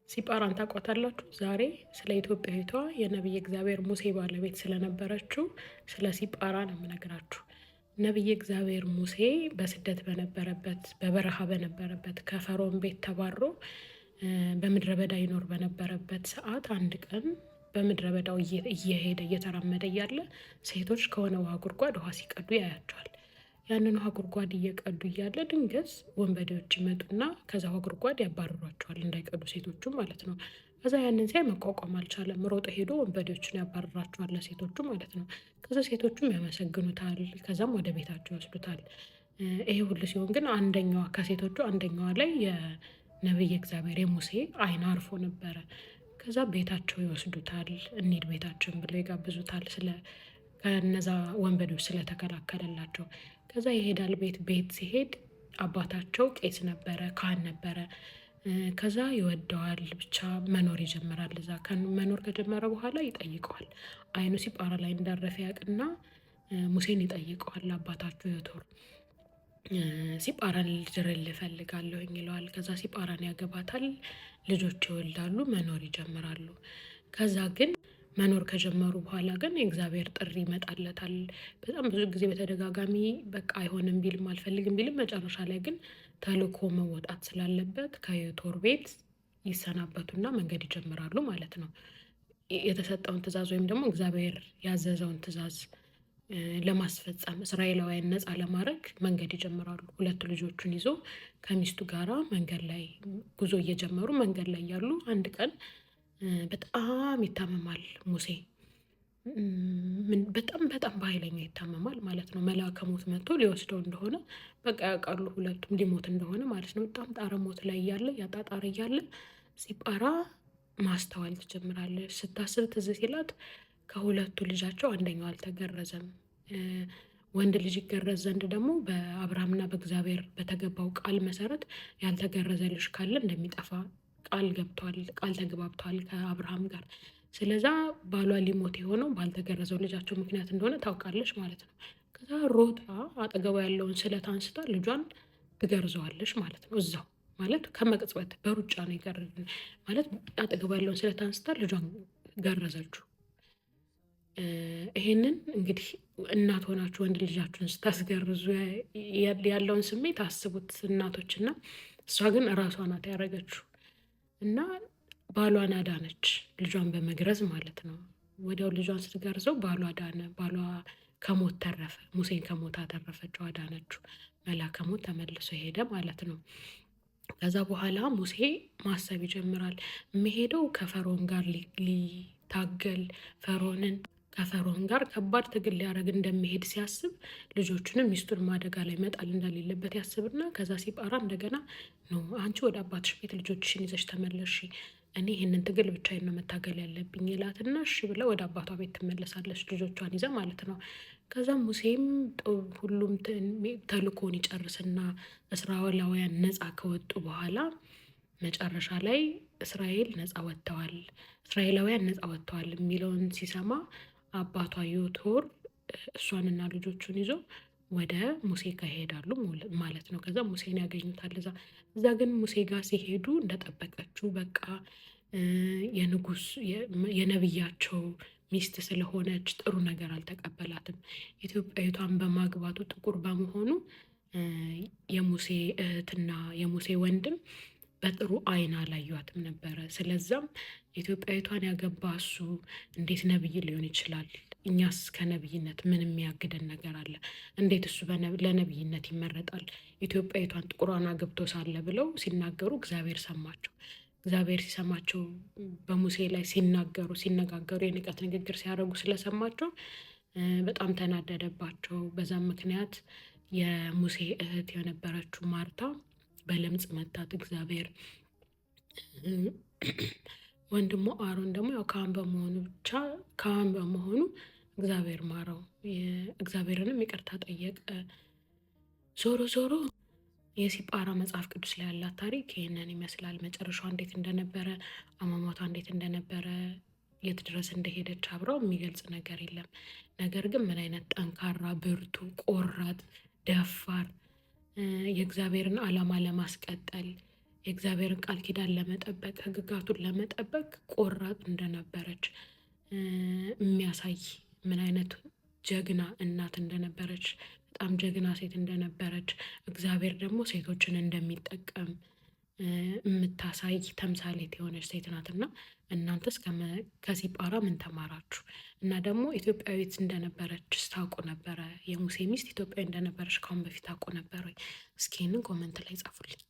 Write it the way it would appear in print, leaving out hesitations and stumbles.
ሲጳራን ታውቋታላችሁ? ዛሬ ስለ ኢትዮጵያዊቷ የነቢይ እግዚአብሔር ሙሴ ባለቤት ስለነበረችው ስለ ሲጳራ ነው የምነግራችሁ። ነቢይ እግዚአብሔር ሙሴ በስደት በነበረበት በበረሃ በነበረበት ከፈርዖን ቤት ተባሮ በምድረ በዳ ይኖር በነበረበት ሰዓት አንድ ቀን በምድረ በዳው እየሄደ እየተራመደ እያለ ሴቶች ከሆነ ውሃ ጉድጓድ ውሃ ሲቀዱ ያያቸዋል። ያንን ውሃ ጉድጓድ እየቀዱ እያለ ድንገት ወንበዴዎች ይመጡና ከዛ ውሃ ጉድጓድ ያባርሯቸዋል፣ እንዳይቀዱ ሴቶቹ ማለት ነው። ከዛ ያንን ሲያይ መቋቋም አልቻለም። ሮጦ ሄዶ ወንበዴዎችን ያባርራቸዋል፣ ለሴቶቹ ማለት ነው። ከዛ ሴቶቹም ያመሰግኑታል፣ ከዛም ወደ ቤታቸው ይወስዱታል። ይሄ ሁሉ ሲሆን ግን ከሴቶቹ አንደኛዋ ላይ የነቢይ እግዚአብሔር የሙሴ ዓይን አርፎ ነበረ። ከዛ ቤታቸው ይወስዱታል፣ እንሂድ ቤታችን ብለው ይጋብዙታል። ከነዛ ወንበዴዎች ስለተከላከለላቸው ከዛ ይሄዳል። ቤት ሲሄድ አባታቸው ቄስ ነበረ፣ ካህን ነበረ። ከዛ ይወደዋል፣ ብቻ መኖር ይጀምራል። እዛ መኖር ከጀመረ በኋላ ይጠይቀዋል። ዓይኑ ሲጳራ ላይ እንዳረፈ ያውቅና ሙሴን ይጠይቀዋል። አባታችሁ ዮቶር ሲጳራን ልድርልህ እፈልጋለሁኝ ይለዋል። ከዛ ሲጳራን ያገባታል፣ ልጆች ይወልዳሉ፣ መኖር ይጀምራሉ። ከዛ ግን መኖር ከጀመሩ በኋላ ግን የእግዚአብሔር ጥሪ ይመጣለታል። በጣም ብዙ ጊዜ በተደጋጋሚ በቃ አይሆንም ቢልም አልፈልግም ቢልም መጨረሻ ላይ ግን ተልኮ መወጣት ስላለበት ከዮቶር ቤት ይሰናበቱና መንገድ ይጀምራሉ ማለት ነው። የተሰጠውን ትእዛዝ ወይም ደግሞ እግዚአብሔር ያዘዘውን ትእዛዝ ለማስፈጸም እስራኤላውያን ነፃ ለማድረግ መንገድ ይጀምራሉ። ሁለቱ ልጆቹን ይዞ ከሚስቱ ጋራ መንገድ ላይ ጉዞ እየጀመሩ መንገድ ላይ ያሉ አንድ ቀን በጣም ይታመማል ሙሴ። በጣም በጣም በኃይለኛ ይታመማል ማለት ነው። መልአከ ሞት መጥቶ ሊወስደው እንደሆነ በቃ ያውቃሉ ሁለቱም ሊሞት እንደሆነ ማለት ነው። በጣም ጣረ ሞት ላይ እያለ ያጣጣረ እያለ ሲጳራ ማስተዋል ትጀምራለች። ስታስብ ትዝ ሲላት ከሁለቱ ልጃቸው አንደኛው አልተገረዘም። ወንድ ልጅ ይገረዝ ዘንድ ደግሞ በአብርሃምና በእግዚአብሔር በተገባው ቃል መሰረት ያልተገረዘ ልጅ ካለ እንደሚጠፋ ቃል ተግባብተዋል ከአብርሃም ጋር። ስለዛ ባሏ ሊሞት የሆነው ባልተገረዘው ልጃቸው ምክንያት እንደሆነ ታውቃለች ማለት ነው። ከዛ ሮጣ አጠገቧ ያለውን ስለት አንስታ ልጇን ትገርዘዋለች ማለት ነው። እዛው ማለት ከመቅጽበት በሩጫ ነው ማለት አጠገቧ ያለውን ስለት አንስታ ልጇን ገረዘችው። ይሄንን እንግዲህ እናት ሆናችሁ ወንድ ልጃችሁን ስታስገርዙ ያለውን ስሜት አስቡት እናቶች። እና እሷ ግን እራሷ ናት ያደረገችው እና ባሏን አዳነች፣ ልጇን በመግረዝ ማለት ነው። ወዲያው ልጇን ስትገርዘው ባሏ ዳነ፣ ባሏ ከሞት ተረፈ። ሙሴን ከሞት አተረፈችው፣ አዳነችው። መልአከ ሞት ተመልሶ ሄደ ማለት ነው። ከዛ በኋላ ሙሴ ማሰብ ይጀምራል። የሚሄደው ከፈርዖን ጋር ሊታገል ከፈርዖን ጋር ከባድ ትግል ሊያደርግ እንደሚሄድ ሲያስብ ልጆቹንም ሚስቱን አደጋ ላይ መጣል እንደሌለበት ያስብና ከዛ ሲጳራ እንደገና ነው አንቺ ወደ አባትሽ ቤት ልጆችሽን ይዘሽ ተመለሽ፣ እኔ ይህንን ትግል ብቻዬን ነው መታገል ያለብኝ ይላትና እሺ ብላ ወደ አባቷ ቤት ትመለሳለች፣ ልጆቿን ይዘ ማለት ነው። ከዛም ሙሴም ሁሉም ተልኮን ይጨርስና እስራኤላውያን ነፃ ከወጡ በኋላ መጨረሻ ላይ እስራኤላውያን ነፃ ወጥተዋል የሚለውን ሲሰማ አባቷ ዮቶር እሷንና ልጆቹን ይዞ ወደ ሙሴ ጋር ይሄዳሉ ማለት ነው። ከዛ ሙሴን ያገኙታል። እዛ ግን ሙሴ ጋር ሲሄዱ እንደጠበቀችው በቃ የነብያቸው ሚስት ስለሆነች ጥሩ ነገር አልተቀበላትም። ኢትዮጵያዊቷን በማግባቱ ጥቁር በመሆኑ የሙሴ እህትና የሙሴ ወንድም በጥሩ ዓይን አላዩዋትም ነበረ። ስለዛም ኢትዮጵያዊቷን ያገባ እሱ እንዴት ነብይ ሊሆን ይችላል? እኛስ ከነብይነት ምን የሚያግደን ነገር አለ? እንዴት እሱ ለነብይነት ይመረጣል? ኢትዮጵያዊቷን ጥቁሯን አግብቶ ሳለ ብለው ሲናገሩ እግዚአብሔር ሰማቸው። እግዚአብሔር ሲሰማቸው በሙሴ ላይ ሲነጋገሩ የንቀት ንግግር ሲያደርጉ ስለሰማቸው በጣም ተናደደባቸው። በዛም ምክንያት የሙሴ እህት የነበረችው ማርታ በለምጽ መታት። እግዚአብሔር ወንድሙ አሮን ደግሞ ያው ካህን በመሆኑ እግዚአብሔር ማረው። እግዚአብሔርንም ይቅርታ ጠየቀ። ዞሮ ዞሮ የሲጳራ መጽሐፍ ቅዱስ ላይ ያላት ታሪክ ይህንን ይመስላል። መጨረሻዋ እንዴት እንደነበረ፣ አሟሟቷ እንዴት እንደነበረ፣ የት ድረስ እንደሄደች አብረው የሚገልጽ ነገር የለም። ነገር ግን ምን አይነት ጠንካራ፣ ብርቱ፣ ቆራጥ፣ ደፋር የእግዚአብሔርን ዓላማ ለማስቀጠል የእግዚአብሔርን ቃል ኪዳን ለመጠበቅ ሕግጋቱን ለመጠበቅ ቆራጥ እንደነበረች የሚያሳይ ምን አይነት ጀግና እናት እንደነበረች፣ በጣም ጀግና ሴት እንደነበረች፣ እግዚአብሔር ደግሞ ሴቶችን እንደሚጠቀም የምታሳይ ተምሳሌት የሆነች ሴት ናት። እና እናንተስ ከሲጳራ ምን ተማራችሁ? እና ደግሞ ኢትዮጵያዊት እንደነበረች ታውቁ ነበረ? የሙሴ ሚስት ኢትዮጵያዊ እንደነበረች ካሁን በፊት ታውቁ ነበር ወይ? እስኪ ይህንን ኮመንት ላይ ጻፉልኝ።